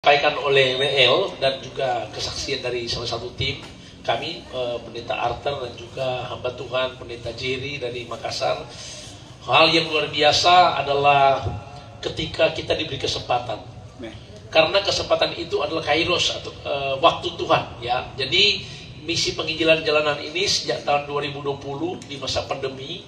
Disampaikan oleh WL dan juga kesaksian dari salah satu tim kami, Pendeta Arthur dan juga hamba Tuhan Pendeta Jerry dari Makassar. Hal yang luar biasa adalah ketika kita diberi kesempatan, karena kesempatan itu adalah kairos atau waktu Tuhan, ya. Jadi misi penginjilan jalanan ini sejak tahun 2020 di masa pandemi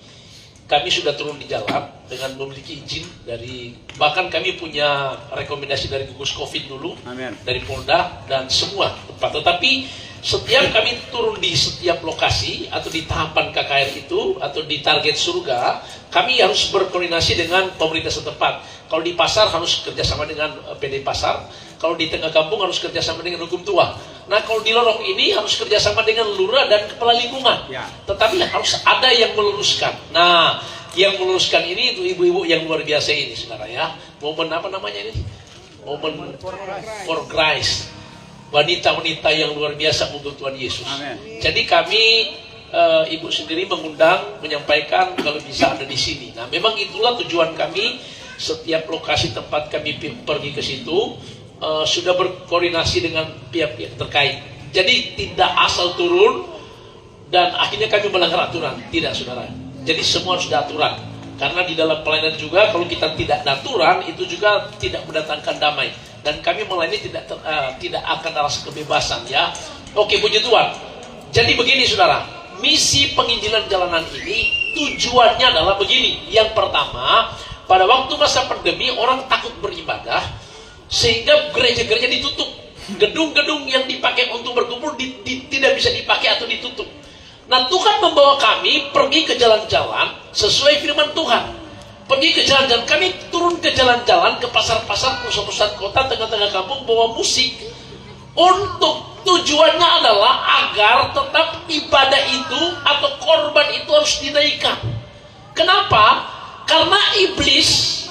kami sudah turun di jalan dengan memiliki izin dari, bahkan kami punya rekomendasi dari gugus COVID dulu. Amen. Dari Polda dan semua tempat. Tetapi setiap kami turun di setiap lokasi atau di tahapan KKR itu atau di target surga, kami harus berkoordinasi dengan pemerintah setempat. Kalau di pasar harus kerjasama dengan PD Pasar, kalau di tengah kampung harus kerjasama dengan hukum tua. Nah, kalau di lorong ini harus kerjasama dengan lurah dan kepala lingkungan. Ya. Tetapi harus ada yang meluruskan. Nah, yang meluruskan ini itu ibu-ibu yang luar biasa ini, saudara, ya. Momen apa namanya ini? Momen for Christ. Wanita-wanita yang luar biasa untuk Tuhan Yesus. Amen. Jadi kami, ibu sendiri mengundang, menyampaikan kalau bisa ada di sini. Nah, memang itulah tujuan kami. Setiap lokasi tempat kami pergi ke situ, sudah berkoordinasi dengan pihak-pihak terkait. Jadi tidak asal turun dan akhirnya kami melanggar aturan. Tidak, saudara. Jadi semua harus ada aturan. Karena di dalam pelayanan juga kalau kita tidak ada aturan, itu juga tidak mendatangkan damai. Dan kami melayani tidak akan rasa kebebasan, ya. Oke, puji Tuhan. Jadi begini, saudara. Misi penginjilan jalanan ini tujuannya adalah begini. Yang pertama, pada waktu masa pandemi orang takut beribadah, sehingga gereja-gereja ditutup. Gedung-gedung yang dipakai untuk berkumpul tidak bisa dipakai atau ditutup. Nah, Tuhan membawa kami pergi ke jalan-jalan sesuai firman Tuhan. Pergi ke jalan-jalan, kami turun ke jalan-jalan, ke pasar-pasar, pusat-pusat kota, tengah-tengah kampung, bawa musik. Untuk tujuannya adalah agar tetap ibadah itu atau korban itu harus dinaikkan. Kenapa? Karena iblis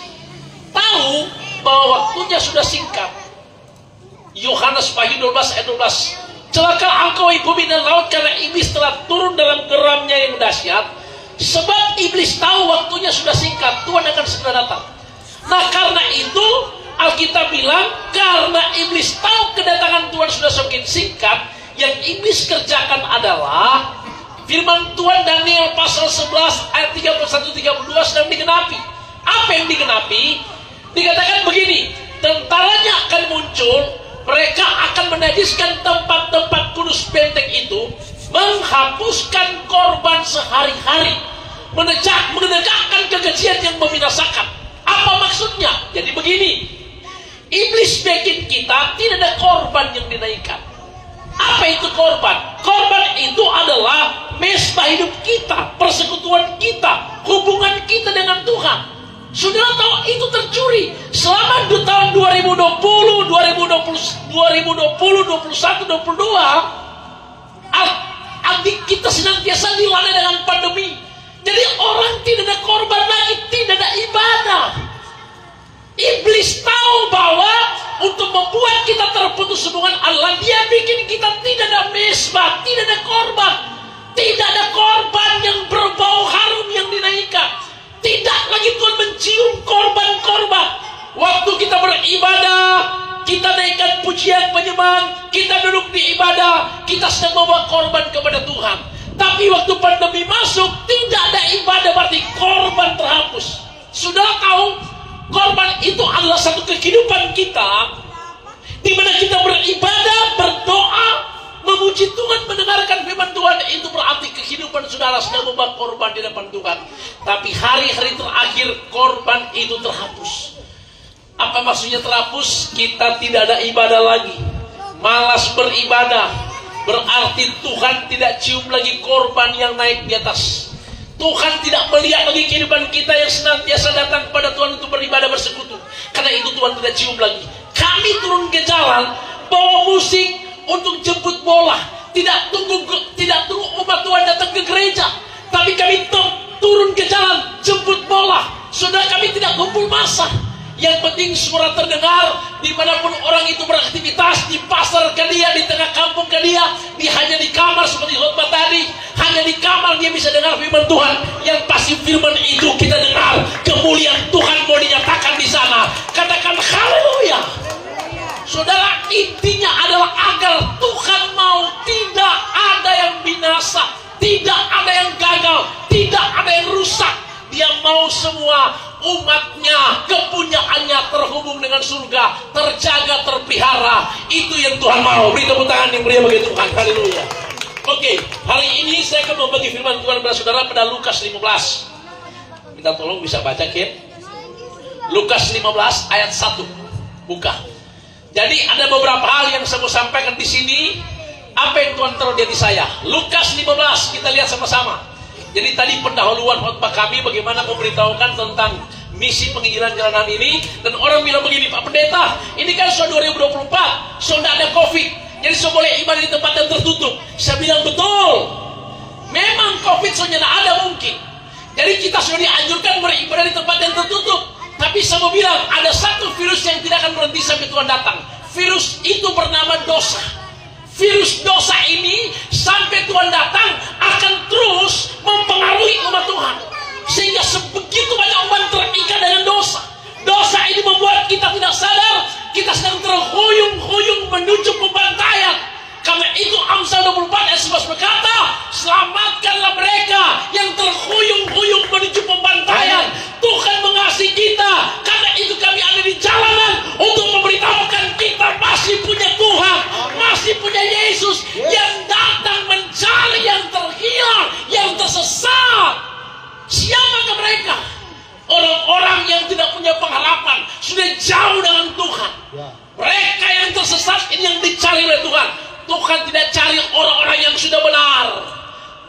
tahu bahwa waktunya sudah singkat. Yohanes pasal 12 ayat 12. Celaka engkau bumi dan laut, karena iblis telah turun dalam geramnya yang dahsyat. Sebab iblis tahu waktunya sudah singkat, Tuhan akan segera datang. Nah, karena itu Alkitab bilang, karena iblis tahu kedatangan Tuhan sudah semakin singkat, yang iblis kerjakan adalah firman Tuhan Daniel pasal 11 ayat 31-32 sedang digenapi. Apa yang digenapi? Dikatakan begini, tentaranya akan muncul, mereka akan menajiskan tempat-tempat kudus benteng itu, menghapuskan korban sehari-hari, menegakkan kekejian yang membinasakan. Apa maksudnya? Jadi begini, iblis bikin kita tidak ada korban yang dinaikkan. Apa itu korban? Korban itu adalah mesbah hidup kita, persekutuan kita, hubungan kita dengan Tuhan. Saudara tahu itu tercuri selama tahun 2020, 2021, 2022. Adik kita senantiasa dilanda dengan pandemi. Jadi orang tidak ada korban lagi, tidak ada ibadah. Iblis tahu bahwa untuk membuat kita terputus hubungan Allah, dia bikin kita tidak ada mesbah, tidak ada korban. Tidak ada korban yang berbau harum yang dinaikkan. Tidak lagi Tuhan mencium korban-korban. Waktu kita beribadah, kita naikkan pujian penyembahan, kita duduk di ibadah, kita sedang membawa korban kepada Tuhan. Tapi waktu pandemi masuk, tidak ada ibadah, berarti korban terhapus. Saudara tahu, korban itu adalah satu kehidupan kita, di mana kita beribadah, berdoa, memuji Tuhan, mendengarkan firman Tuhan. Itu berarti kehidupan saudara sedang membawa korban di depan Tuhan. Tapi hari-hari terakhir korban itu terhapus. Apa maksudnya terhapus? Kita tidak ada ibadah lagi, malas beribadah. Berarti Tuhan tidak cium lagi korban yang naik di atas. Tuhan tidak melihat lagi kehidupan kita yang senantiasa datang kepada Tuhan untuk beribadah, bersekutu. Karena itu Tuhan tidak cium lagi. Kami turun ke jalan, bawa musik untuk jemput bola. Tidak tunggu umat Tuhan datang ke gereja, tapi kami turun ke jalan jemput bola. Saudara, kami tidak kumpul massa. Yang penting suara terdengar dimanapun orang itu beraktivitas, di pasar ke dia, di tengah kampung ke dia, hanya di kamar seperti khotbah tadi, hanya di kamar dia bisa dengar firman Tuhan. Yang pasti firman itu kita dengar, kemuliaan Tuhan mau dinyatakan di sana. Katakan haleluya. Saudara, Saudara, intinya adalah agar Tuhan mau tidak ada yang binasa, tidak ada yang gagal, tidak ada yang rusak. Dia mau semua umatnya, kepunyaannya terhubung dengan surga, terjaga, terpelihara. Itu yang Tuhan mau. Beri tepuk tangan yang meriah bagi Tuhan. Haleluya. Oke, hari ini saya akan membagi firman Tuhan kepada saudara pada Lukas 15. Minta tolong bisa baca, Ken. Lukas 15 ayat 1. Buka. Jadi ada beberapa hal yang saya mau sampaikan di sini. Apa yang Tuhan taruh di hati saya? Lukas 15, kita lihat sama-sama. Jadi tadi pendahuluan khotbah kami bagaimana memberitahukan tentang misi penginjilan jalanan ini. Dan orang bilang begini, Pak Pendeta, ini kan sudah 2024, sudah ada COVID, jadi sudah boleh ibadah di tempat yang tertutup. Saya bilang betul, memang COVID sudah ada mungkin, jadi kita sudah dianjurkan beribadah di tempat yang tertutup. Tapi saya mau bilang, ada satu virus yang tidak akan berhenti sampai Tuhan datang. Virus itu bernama dosa. Virus dosa ini sampai Tuhan datang akan terus mempengaruhi umat Tuhan, sehingga sebegitu banyak umat terikat dengan dosa. Dosa ini membuat kita tidak sadar kita sedang terhuyung-huyung menuju pembantaian. Karena itu Amsal 24 ayat 11 berkata, selamatkanlah mereka yang terhuyung-huyung menuju pembantaian. Tuhan mengasihi kita, karena itu kami ada di jalanan untuk memberitahukan kita masih punya Tuhan, masih punya Yesus yang datang mencari yang terhilang, yang tersesat. Siapakah mereka? Orang-orang yang tidak punya pengharapan, sudah jauh dengan Tuhan. Mereka yang tersesat ini yang dicari oleh Tuhan. Tuhan tidak cari orang-orang yang sudah benar.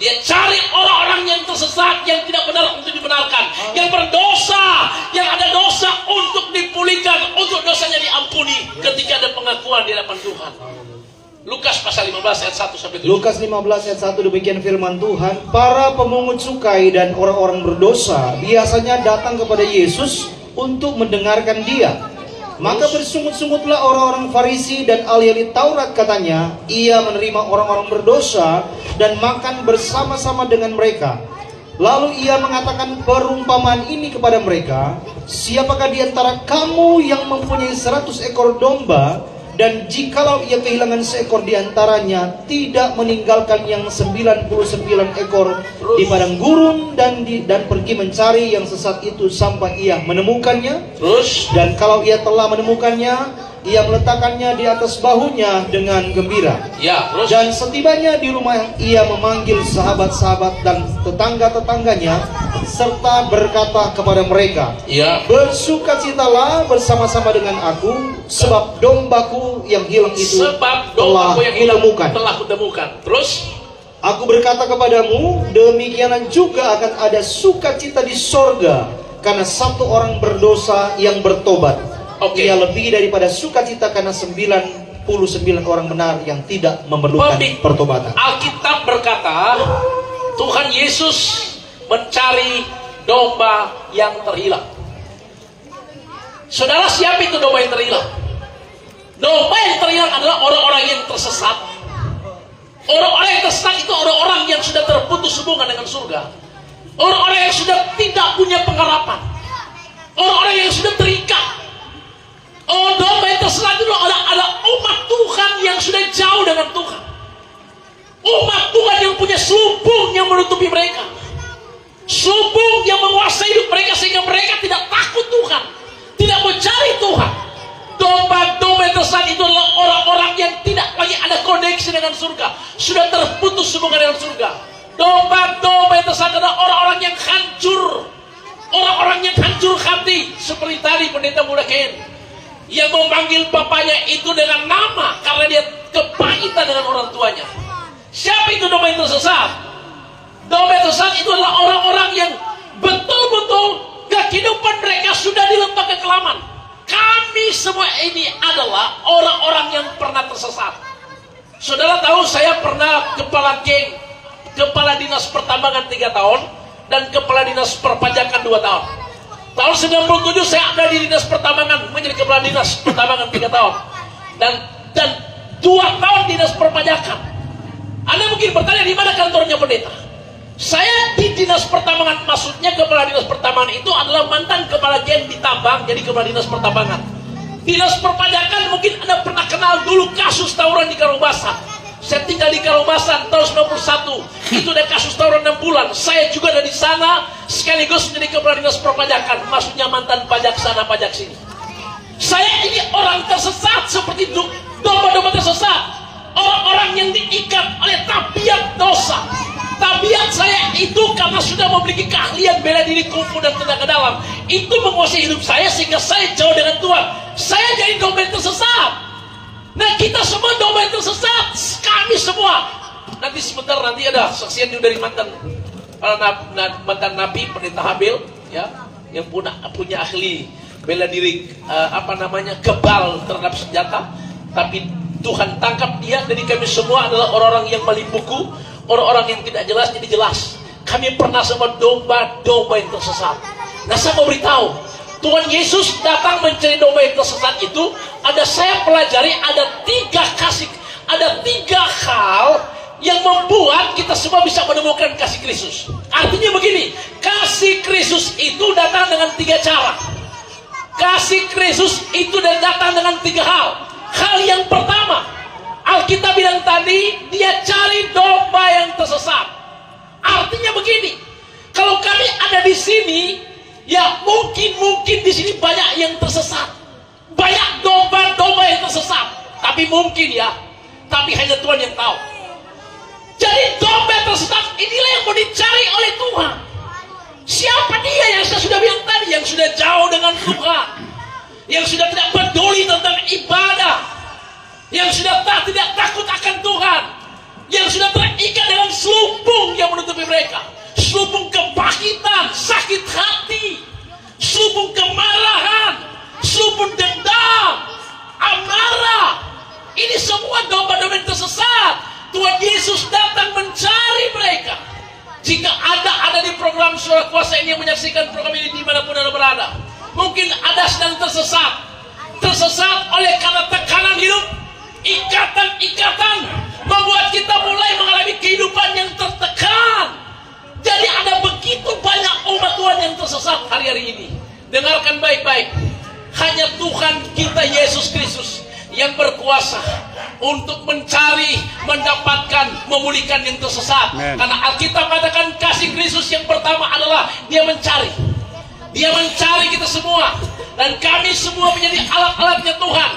Dia cari orang-orang yang tersesat, yang tidak benar untuk dibenarkan, yang berdosa, yang ada dosa untuk dipulihkan, untuk dosanya diampuni ketika ada pengakuan di hadapan Tuhan. Lukas pasal 15 ayat 1 sampai 7. Lukas 15 ayat 1 demikian firman Tuhan. Para pemungut cukai dan orang-orang berdosa biasanya datang kepada Yesus untuk mendengarkan Dia. Maka bersungut-sungutlah orang-orang Farisi dan ahli-ahli Taurat, katanya, ia menerima orang-orang berdosa dan makan bersama-sama dengan mereka. Lalu ia mengatakan perumpamaan ini kepada mereka, siapakah di antara kamu yang mempunyai 100 ekor domba, dan jikalau ia kehilangan seekor di antaranya, tidak meninggalkan yang 99 ekor di padang gurun dan pergi mencari yang sesat itu sampai ia menemukannya? Dan kalau ia telah menemukannya, ia meletakkannya di atas bahunya dengan gembira. Dan setibanya di rumah, ia memanggil sahabat-sahabat dan tetangga-tetangganya, serta berkata kepada mereka, bersukacitalah bersama-sama dengan aku, sebab dombaku yang hilang itu telah kutemukan. Terus, aku berkata kepadamu, demikianan juga akan ada sukacita di sorga karena satu orang berdosa yang bertobat. Ia lebih daripada sukacita karena 99 orang benar yang tidak memerlukan pertobatan. Alkitab berkata, Tuhan Yesus mencari domba yang terhilang. Saudara, siapa itu domba yang terhilang? Domba yang terhilang adalah orang-orang yang tersesat. Orang-orang yang tersesat itu orang-orang yang sudah terputus hubungan dengan surga. Orang-orang yang sudah tidak punya pengharapan. Orang-orang yang sudah terikat. Domba yang tersesat itu adalah umat Tuhan yang sudah jauh dengan Tuhan. Umat Tuhan yang punya selubung yang menutupi mereka. Selubung yang menguasai hidup mereka sehingga mereka tidak takut Tuhan, tidak mencari Tuhan. Domba-domba yang tersesat itu adalah orang-orang yang tidak lagi ada koneksi dengan surga, sudah terputus hubungan dengan surga. Domba-domba yang tersesat adalah orang-orang yang hancur, orang-orang yang hancur hati, seperti tadi pendeta muda Ken yang memanggil bapaknya itu dengan nama karena dia kepahitan dengan orang tuanya. Siapa itu domba yang tersesat? Domba yang tersesat itu adalah orang-orang yang betul-betul kehidupan mereka sudah di lembah kekelaman. Kami semua ini adalah orang-orang yang pernah tersesat. Saudara tahu, saya pernah kepala geng, kepala dinas pertambangan 3 tahun dan kepala dinas perpajakan 2 tahun. Tahun 97 saya ada di dinas pertambangan, menjadi kepala dinas pertambangan 3 tahun dan 2 tahun dinas perpajakan. Anda mungkin bertanya, di mana kantornya pendeta? Saya di dinas pertambangan, maksudnya kepala dinas pertambangan itu adalah mantan kepala geng di tambang, jadi kepala dinas pertambangan. Dinas perpajakan mungkin Anda pernah kenal dulu kasus tawuran di Karobasan. Saya tinggal di Karobasan tahun 91. Itu ada kasus tawuran 6 bulan. Saya juga dari sana sekaligus menjadi kepala dinas perpajakan. Maksudnya mantan pajak sana pajak sini. Saya ini orang tersesat seperti domba-domba tersesat. Orang-orang yang diikat oleh tabiat dosa. Tabiat saya itu karena sudah memiliki keahlian bela diri, kungfu dan tenaga dalam. Itu menguasai hidup saya sehingga saya jauh dengan Tuhan. Saya jadi domba yang tersesat. Nah, kita semua domba yang tersesat. Kami semua. Nanti sebentar nanti ada saksian dari mantan nabi pendeta Habil, ya, yang punya ahli bela diri kebal terhadap senjata. Tapi Tuhan tangkap dia. Jadi kami semua adalah orang-orang yang melipuku, orang-orang yang tidak jelas jadi jelas. Kami pernah sama domba-domba yang tersesat. Nah, saya mau beritahu, Tuhan Yesus datang mencari domba yang tersesat itu. Saya pelajari ada 3 hal yang membuat kita semua bisa menemukan kasih Kristus. Artinya begini, kasih Kristus itu datang dengan 3 cara. Kasih Kristus itu datang dengan 3 hal. Hal yang pertama, Alkitab bilang tadi, dia cari domba yang tersesat. Artinya begini, kalau kami ada di sini, ya mungkin di sini banyak yang tersesat, banyak domba-domba yang tersesat. Tapi mungkin ya, tapi hanya Tuhan yang tahu. Jadi domba tersesat inilah yang mau dicari oleh Tuhan. Siapa dia yang saya sudah bilang tadi, yang sudah jauh dengan Tuhan, yang sudah tidak peduli tentang ibadah, yang sudah tidak takut akan Tuhan, yang sudah terikat dengan selubung yang menutupi mereka, selubung kepahitan, sakit hati, selubung kemarahan, selubung dendam, amarah. Ini semua domba-domba yang tersesat. Tuhan Yesus datang mencari mereka. Jika ada di program Suara Kuasa ini yang menyaksikan program ini dimanapun Anda berada, mungkin Anda sedang tersesat oleh karena tekanan hidup, ikatan membuat kita mulai mengalami kehidupan yang tertekan. Jadi ada begitu banyak umat Tuhan yang tersesat hari-hari ini. Dengarkan baik-baik, hanya Tuhan kita Yesus Kristus yang berkuasa untuk mencari, mendapatkan, memulihkan yang tersesat. Amen. Karena Alkitab katakan kasih Kristus yang pertama adalah dia mencari. Dia mencari kita semua. Dan kami semua menjadi alat-alatnya Tuhan.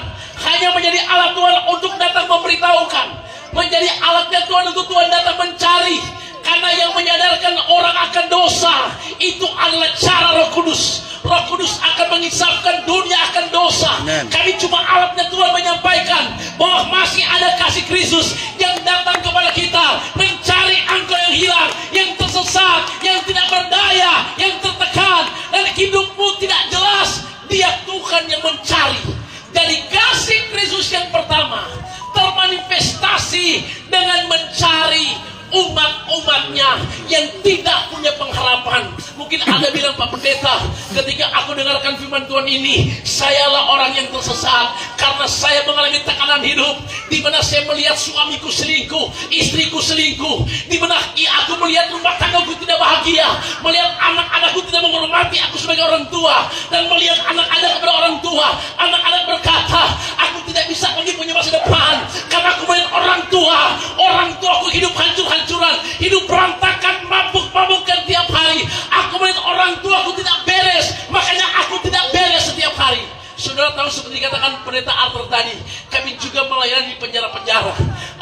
Hanya menjadi alat Tuhan untuk datang memberitahukan. Menjadi alatnya Tuhan untuk Tuhan datang mencari. Karena yang menyadarkan orang akan dosa itu adalah cara Roh Kudus. Roh Kudus akan mengisapkan dunia akan dosa. Amen. Kami cuma alatnya Tuhan menyampaikan bahwa masih ada kasih Kristus yang datang kepada kita, mencari engkau yang hilang, yang tersesat, yang tidak berdaya, yang tertekan, dan hidupmu tidak jelas. Dia Tuhan yang mencari. Jadi kasih Kristus yang pertama termanifestasi dengan mencari umat-umatnya yang tidak punya pengharapan. Mungkin Anda bilang, Pak Pendeta, ketika aku dengarkan firman Tuhan ini, sayalah orang yang tersesat karena saya mengalami tekanan hidup, di mana saya melihat suamiku selingkuh, istriku selingkuh, di mana aku melihat rumah tanggaku tidak bahagia, melihat anak-anakku tidak menghormati aku sebagai orang tua, dan melihat anak-anak kepada orang tua, anak-anak berkata, aku tidak bisa lagi punya masa depan karena aku melihat orang tuaku hidup hancur-hancuran, hidup berantakan, mabuk-mabukan tiap hari. Aku melihat orang tuaku tidak beres, makanya aku tidak beres setiap hari. Saudara tahu seperti dikatakan Pendeta Arthur tadi, kami juga melayani di penjara-penjara.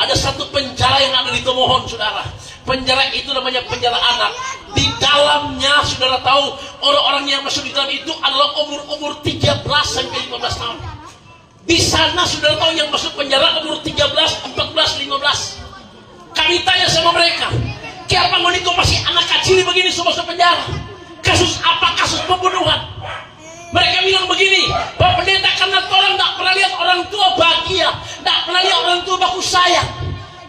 Ada satu penjara yang ada di Tomohon, saudara. Penjara itu namanya penjara anak. Di dalamnya, saudara tahu, orang-orang yang masuk di dalam itu adalah umur 13 sampai 15 tahun. Di sana, saudara tahu, yang masuk penjara umur 13, 14, 15. Kami tanya sama mereka, kenapa kau masih anak kecil begini semua masuk penjara? Kasus apa? Kasus pembunuhan. Mereka bilang begini, Pak Pendeta, karena orang tak pernah lihat orang tua bahagia, tak pernah lihat orang tua baku sayang,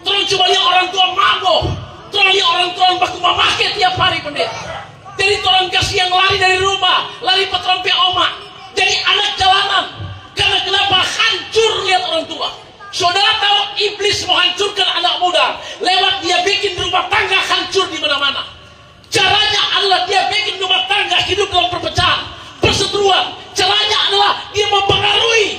terus cuma lihat orang tua mabok, terus lihat orang tua baku memakai tiap hari, Pendeta. Jadi orang kasih yang lari dari rumah, lari petrompe oma, jadi anak jalanan. Karena kenapa? Hancur lihat orang tua. Saudara tahu iblis mau hancurkan anak muda lewat dia bikin rumah tangga hancur di mana-mana. Caranya adalah dia bikin rumah tangga hidup dalam perpecahan, perseteruan. Caranya adalah dia mempengaruhi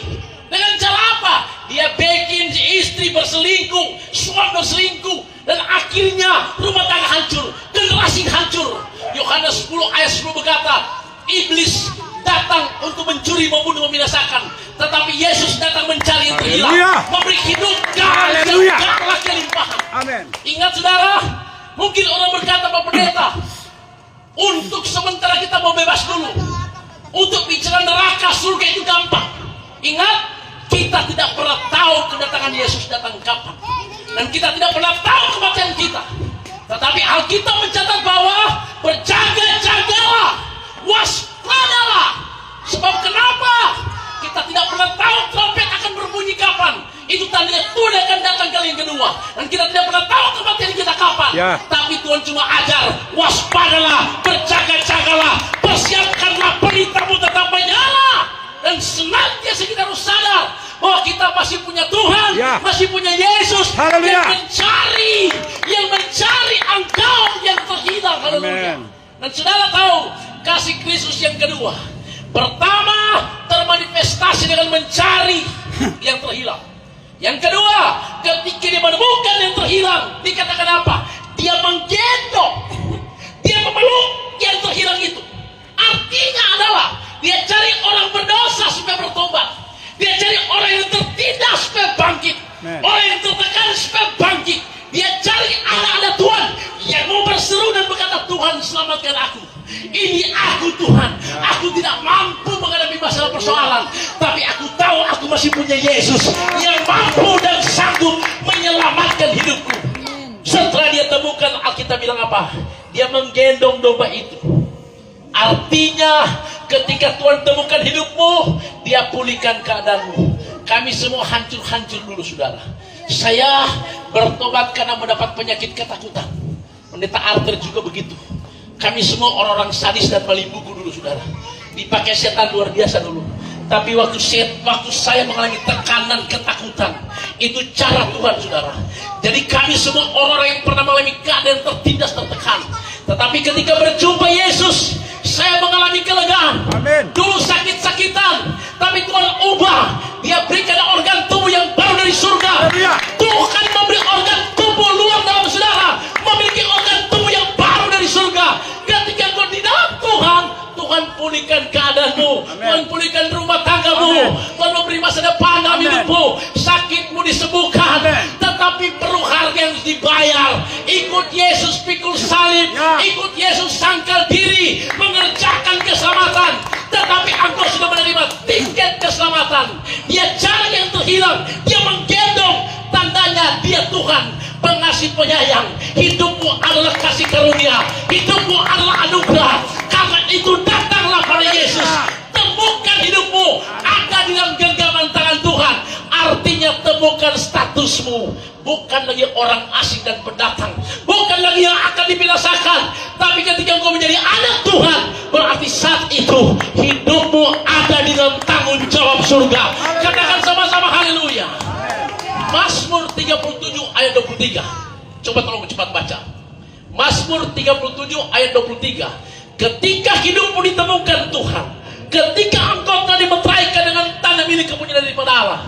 istri berselingkuh, suami berselingkuh, dan akhirnya rumah tangga hancur, generasi hancur. Yohanes 10 ayat 10 berkata, iblis datang untuk mencuri, membunuh, membinasakan, tetapi Yesus datang mencari yang terhilang, memberi hidup dan segala kelimpahan. Amin. Ingat saudara, mungkin orang berkata, Pak Pendeta, untuk sementara kita mau bebas dulu. Untuk bicara neraka, surga itu gampang. Ingat, kita tidak pernah tahu kedatangan Yesus datang kapan, dan kita tidak pernah tahu kematian kita. Tetapi Alkitab mencatat bahwa berjaga-jagalah, waspadalah. Sebab kenapa? Kita tidak pernah tahu trompet akan berbunyi kapan. Itu tandanya Tuhan akan datang kali yang kedua, dan kita tidak pernah tahu kematian kita kapan. Tapi Tuhan cuma ajar, waspadalah, berjaga-jagalah, persiapkanlah pelitamu tetap menyala, dan senantiasa kita harus sadar bahwa kita masih punya Tuhan, masih punya Yesus yang mencari engkau yang terhilang. Haleluya. Dan saudara tahu kasih Kristus yang kedua, pertama termanifestasi dengan mencari yang terhilang. Yang kedua, ketika dia menemukan yang terhilang, dikatakan apa? Dia menggendong, dia memeluk yang terhilang itu. Artinya adalah dia cari orang berdosa supaya bertobat, dia cari orang yang tertindas supaya bangkit, orang yang tertekan supaya bangkit. Dia cari anak-anak Tuhan yang mau berseru dan berkata, Tuhan selamatkan aku. Ini aku Tuhan, aku tidak mampu menghadapi masalah persoalan, tapi aku tahu aku masih punya Yesus yang mampu dan sanggup menyelamatkan hidupku. Setelah dia temukan, Alkitab bilang apa? Dia menggendong domba itu. Artinya ketika Tuhan temukan hidupmu, dia pulihkan keadaanmu. Kami semua hancur-hancur dulu saudara. Saya bertobat karena mendapat penyakit ketakutan. Pendeta Arthur juga begitu. Kami semua orang-orang sadis dan maling buku dulu saudara. Dipakai setan luar biasa dulu. Tapi waktu saya mengalami tekanan, ketakutan, itu cara Tuhan saudara. Jadi kami semua orang-orang yang pernah mengalami keadaan tertindas, tertekan. Tetapi ketika berjumpa Yesus, saya mengalami kelegaan. Amin. Dulu sakit-sakitan, tapi Tuhan ubah. Dia berikan organ tubuh yang baru dari surga. Tuhan memberi organ tubuh luar dalam saudara, memiliki organ tubuh yang baru dari surga. Ketika kau di dalam Tuhan, Tuhan pulihkan keadaanmu. Amen. Tuhan pulihkan rumah tanggamu. Amen. Tuhan memberi masa depan dalam hidupmu. Sakitmu disembuhkan. Amen. Tetapi perlu harga yang dibayar. Ikut Yesus pikul salib, ikut Yesus sangkal diri, mengerjakan keselamatan. Tetapi engkau sudah menerima tiket keselamatan. Dia cari yang terhilang, dia menggendong. Tandanya dia Tuhan, pengasih penyayang. Hidupmu adalah kasih karunia, hidupmu adalah anugerah. Karena itu datanglah pada Yesus. Temukan hidupmu ada di dalam genggaman tangan Tuhan. Artinya temukan statusmu, bukan lagi orang asing dan pendatang, bukan lagi yang akan dibinasakan. Tapi ketika engkau menjadi anak Tuhan, berarti saat itu hidupmu ada di dalam tanggung jawab surga. Katakan sama-sama haleluya. Mazmur 37 ayat 23. Coba tolong cepat baca. Mazmur 37 ayat 23. Ketika hidupmu ditemukan Tuhan, ketika engkau telah dimeteraikan dengan tanah milik kepunyaan daripada Allah.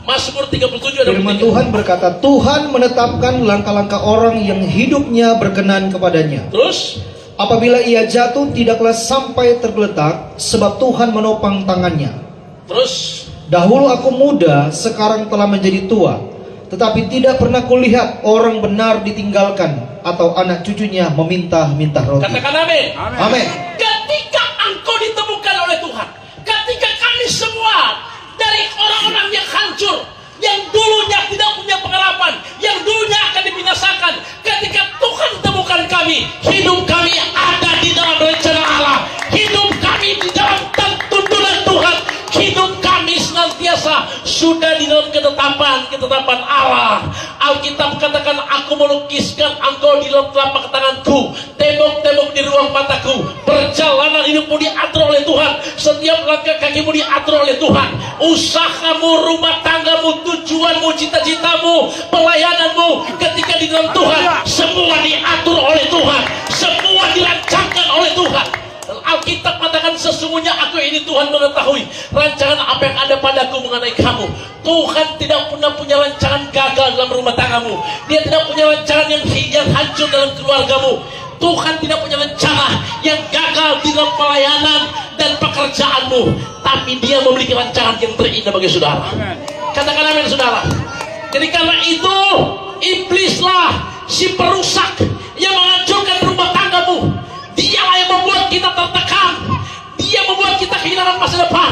Mazmur 37 ayat 23. Firman Tuhan berkata, Tuhan menetapkan langkah-langkah orang yang hidupnya berkenan kepadanya. Terus, apabila ia jatuh tidaklah sampai tergeletak, sebab Tuhan menopang tangannya. Terus, dahulu aku muda, sekarang telah menjadi tua, tetapi tidak pernah kulihat orang benar ditinggalkan atau anak cucunya meminta-minta roti. Katakan amin. Amin. Ketika engkau ditemukan oleh Tuhan, ketika kami semua dari orang-orang yang hancur, yang dulunya tidak punya pengharapan, yang dulunya akan dibinasakan, ketika Tuhan temukan kami, hidup kami ada di dalam rencana Allah, hidup kami di dalam tuntunan Tuhan, hidup kami senantiasa sudah di dalam ketetapan Allah. Alkitab katakan, aku melukiskan engkau di dalam telapak tanganku, tembok-tembok di ruang mataku. Perjalanan hidupmu diatur oleh Tuhan, setiap langkah kakimu diatur oleh Tuhan. Usahamu, rumah tanggamu, tujuanmu, cita-citamu, pelayananmu, ketika di dalam Tuhan, semua diatur oleh Tuhan, semua dirancangkan oleh Tuhan. Alkitab Alkitab mengatakan sesungguhnya aku ini Tuhan mengetahui rancangan apa yang ada padaku mengenai kamu. Tuhan tidak pernah punya rancangan gagal dalam rumah tanggamu. Dia tidak punya rancangan yang hancur dalam keluargamu. Tuhan tidak punya rencana yang gagal di dalam pelayanan dan pekerjaanmu. Tapi dia memiliki rancangan yang terindah bagi saudara. Katakan amin saudara. Jadi karena itu iblislah si perusak yang menghancurkan rumah tanggamu. Dialah yang membuat kita tertekan. Dia membuat kita kehilangan masa depan.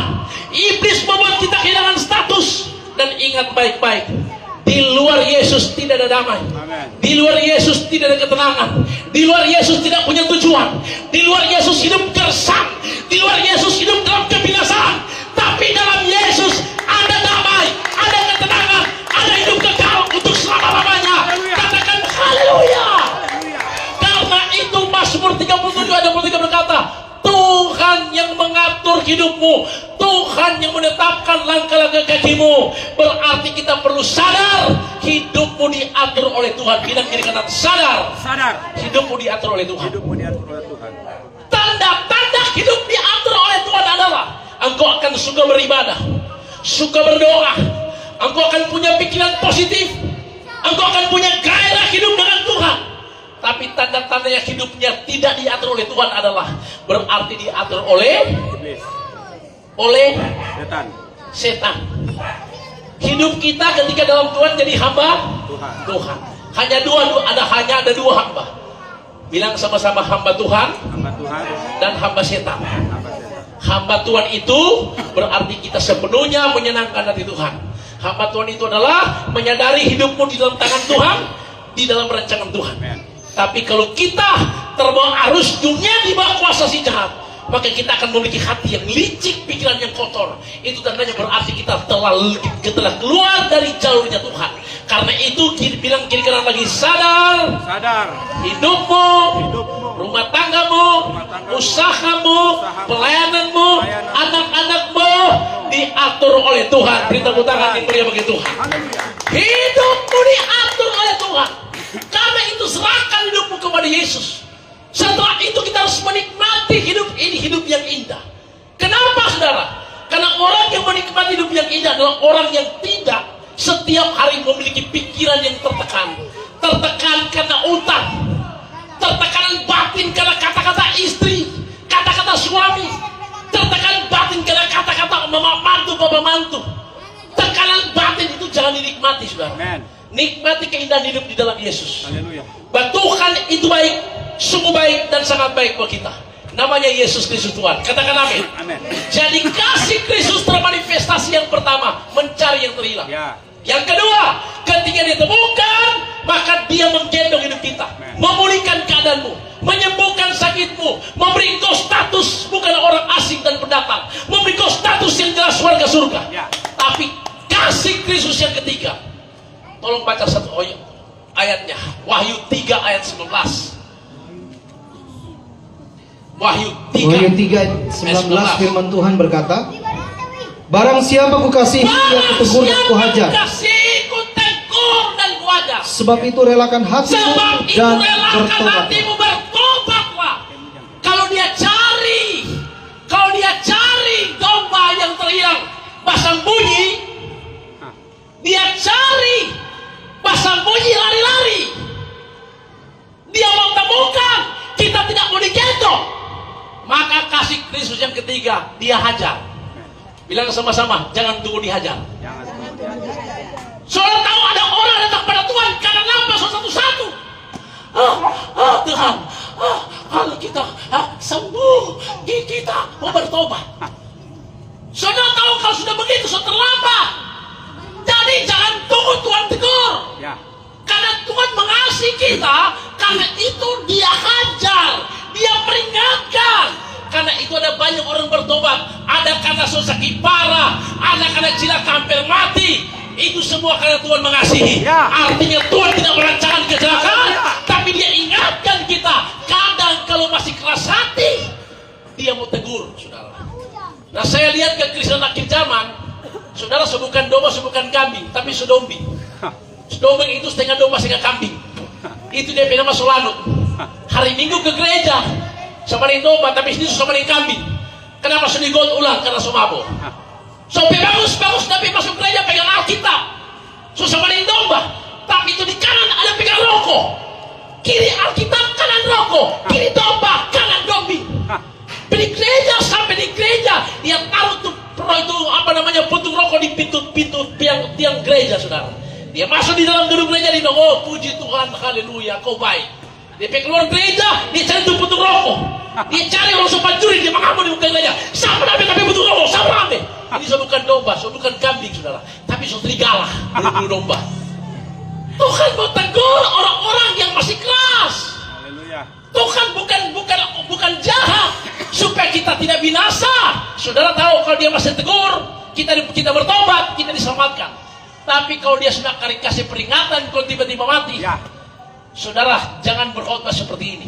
Iblis membuat kita kehilangan status. Dan ingat baik-baik, di luar Yesus tidak ada damai. Di luar Yesus tidak ada ketenangan. Di luar Yesus tidak punya tujuan. Di luar Yesus hidup gersang. Di luar Yesus hidup dalam kebinasaan. Tapi dalam Yesus ada damai, ada ketenangan, ada hidup kekal untuk selama-lamanya. Katakan haleluya. Karena itu Mazmur 37 ayat 23 berkata, Tuhan yang mengatur hidupmu, Tuhan yang menetapkan langkah-langkah kakimu. Berarti kita perlu sadar hidupmu diatur oleh Tuhan. Bilang kiri kanan, sadar. Hidupmu diatur oleh Tuhan. Tanda-tanda hidup diatur oleh Tuhan adalah engkau akan suka beribadah, suka berdoa, engkau akan punya pikiran positif, engkau akan punya gairah hidup dengan Tuhan. Tapi tanda-tanda yang hidupnya tidak diatur oleh Tuhan adalah berarti diatur oleh setan. Hidup kita ketika dalam Tuhan jadi hamba Tuhan. Hanya ada dua hamba. Bilang sama-sama hamba Tuhan dan hamba setan. Hamba Tuhan itu berarti kita sepenuhnya menyenangkan hati Tuhan. Hamba Tuhan itu adalah menyadari hidupmu di dalam tangan Tuhan, di dalam rancangan Tuhan. Tapi kalau kita terbawa arus dunia di bawah kuasa si jahat, maka kita akan memiliki hati yang licik, pikiran yang kotor. Itu tandanya berarti kita telah keluar dari jalurnya Tuhan. Karena itu bilang kiri kanan lagi, sadar. Hidupmu, rumah tanggamu, usahamu, pelayananmu, anak-anakmu diatur oleh Tuhan. Beri tepuk tangan yang mulia bagi Tuhan. Hidupmu diatur oleh Tuhan. Karena itu serahkan hidupmu kepada Yesus. Setelah itu kita harus menikmati hidup ini, hidup yang indah. Kenapa saudara? Karena orang yang menikmati hidup yang indah adalah orang yang tidak setiap hari memiliki pikiran yang tertekan. Tertekan karena utang, tertekan batin karena kata-kata istri, kata-kata suami, tertekan batin karena kata-kata mama mantu, bapa mantu. Tekanan batin itu jangan dinikmati saudara. Nikmati keindahan hidup di dalam Yesus. Bahwa Tuhan itu baik, sungguh baik dan sangat baik buat kita. Namanya Yesus Kristus Tuhan. Katakan amin. Jadi kasih Kristus termanifestasi yang pertama, mencari yang terhilang. Yang kedua, ketika ditemukan, maka dia menggendong hidup kita, memulihkan keadaanmu, menyembuhkan sakitmu, memberi engkau status bukan orang asing dan pendatang, memberi engkau status yang jelas warga surga. Tapi kasih Kristus yang ketiga, tolong baca satu ayatnya, Wahyu 3 ayat 19. Wahyu 3:19 firman Tuhan berkata, barang siapa kukasihi ia kutegur dan kuhajar. Sebab itu relakan hatimu dan bertobatlah. Kalau dia cari domba yang terhilang pasang bunyi, dia cari pasang bunyi lari-lari, dia mau temukan, kita tidak mau digendong, maka kasih Kristus yang ketiga, dia hajar. Bilang sama-sama, jangan tunggu dihajar. Saudara tahu ada orang datang pada Tuhan karena nampak satu-satu. Tuhan, kalau kita sembuh, kita mau bertobat. Saudara tahu kalau sudah begitu, sudah terlambat. Jadi jangan tunggu Tuhan tegur. Karena Tuhan mengasihi kita, karena itu dia hajar, dia peringatkan. Karena itu ada banyak orang bertobat, ada karena sakit parah, ada karena cilaka hampir mati. Itu semua karena Tuhan mengasihi. Artinya Tuhan tidak merancangkan kecelakaan, tapi dia ingatkan kita. Kadang kalau masih keras hati, dia mau tegur, saudara. Nah, saya lihat kekristenan akhir zaman, saudara, bukan domba, bukan kambing, tapi sedombi. Sedombi itu setengah domba, setengah kambing. Itu dia nama Solanut. Hari Minggu ke gereja, Samarin domba, tapi ini samarin kambing. Kenapa sunigot ulang? Karena sumabo. So bagus, tapi masuk gereja pegang Alkitab. So samarin domba, tapi itu di kanan ada pegang rokok. Kiri Alkitab, kanan rokok. Kiri domba, kanan kambing. Di gereja, sampai di gereja dia taruh tuh itu apa namanya puntung rokok di pintu tiang gereja, saudara. Dia masuk di dalam gedung gereja, dia bilang, oh puji Tuhan, haleluya, kau baik. Dia pergi keluar gereja, dia cari tuh puntung rokok. Dia cari orang sopan curi, dia mengambil di muka gereja. Sama nabi tapi puntung rokok, sama nabi. Ini so bukan domba, so bukan kambing, saudara, tapi so serigala, berbulu domba. Tuhan mau tegur orang-orang yang masih keras. Tuhan bukan jahat supaya kita tidak binasa. Saudara tahu kalau dia masih tegur, kita bertobat, kita diselamatkan. Tapi kalau dia sudah kasih peringatan kalau tiba-tiba mati, saudara jangan berkhotbah seperti ini.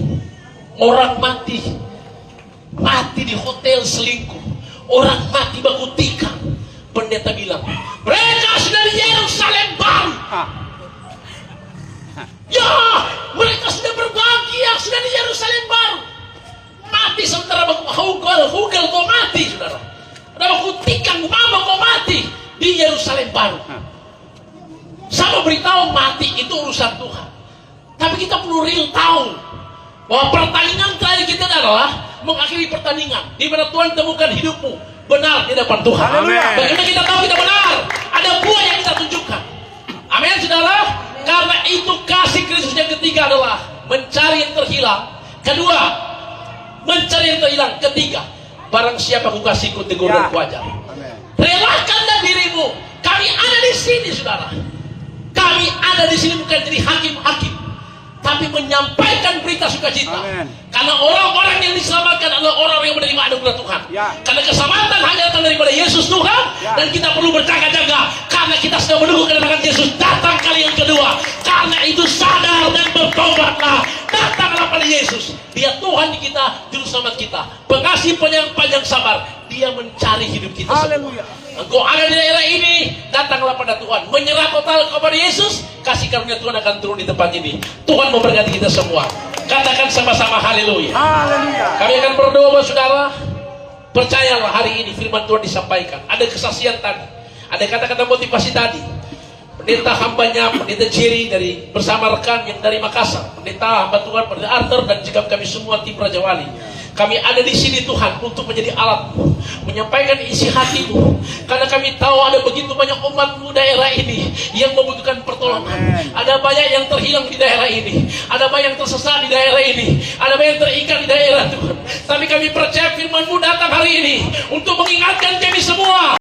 Orang mati di hotel selingkuh, orang mati baku tikar. Pendeta bilang, mereka sudah di Yerusalem baru. Ya, mereka sudah berbahagia, sudah di Yerusalem baru. Mati sementara hugel kau mati, saudara. Ada baku tikang mama kau mati di Yerusalem baru. Sama beritahu mati itu urusan Tuhan. Tapi kita perlu real tahu bahwa pertandingan terakhir kita adalah mengakhiri pertandingan di mana Tuhan temukan hidupmu benar di depan Tuhan. Bagaimana kita tahu kita benar? Ada buah yang kita tunjukkan. Amin, saudara. Karena itu kasih Kristus yang ketiga adalah mencari yang terhilang. Kedua, mencari yang terhilang. Ketiga, barang siapa ku kasih ku tegur dan ku ajar. Relakanlah dirimu. Kami ada di sini, saudara. Kami ada di sini bukan jadi hakim-hakim, tapi menyampaikan berita sukacita. Karena orang-orang yang diselamatkan adalah orang yang menerima anugerah Tuhan. Karena keselamatan hanya datang daripada Yesus Tuhan. Dan kita perlu berjaga-jaga karena kita sedang menunggu kedatangan Yesus datang kali yang kedua. Karena itu sadar dan bertobatlah. Datanglah pada Yesus. Dia Tuhan di kita, juru selamat kita, pengasih penyayang panjang sabar. Dia mencari hidup kita semua. Engkau ada di daerah ini, datanglah pada Tuhan, menyerah total kepada Yesus. Kasih karunia Tuhan akan turun di tempat ini. Tuhan memberkati kita semua. Katakan sama-sama haleluya. Kami akan berdoa buat saudara. Percayalah hari ini firman Tuhan disampaikan. Ada kesaksian tadi, ada kata-kata motivasi tadi. Pendeta hambanya, pendeta Jerry dari bersama rekan yang dari Makassar, pendeta hamba Tuhan, pendeta Arthur, dan juga kami semua tim Raja Wali. Kami ada di sini Tuhan untuk menjadi alat-Mu, menyampaikan isi hati-Mu. Karena kami tahu ada begitu banyak umat-Mu daerah ini yang membutuhkan pertolongan. Ada banyak yang terhilang di daerah ini, ada banyak yang tersesat di daerah ini, ada banyak yang terikat di daerah Tuhan. Tapi kami percaya firman-Mu datang hari ini untuk mengingatkan kami semua.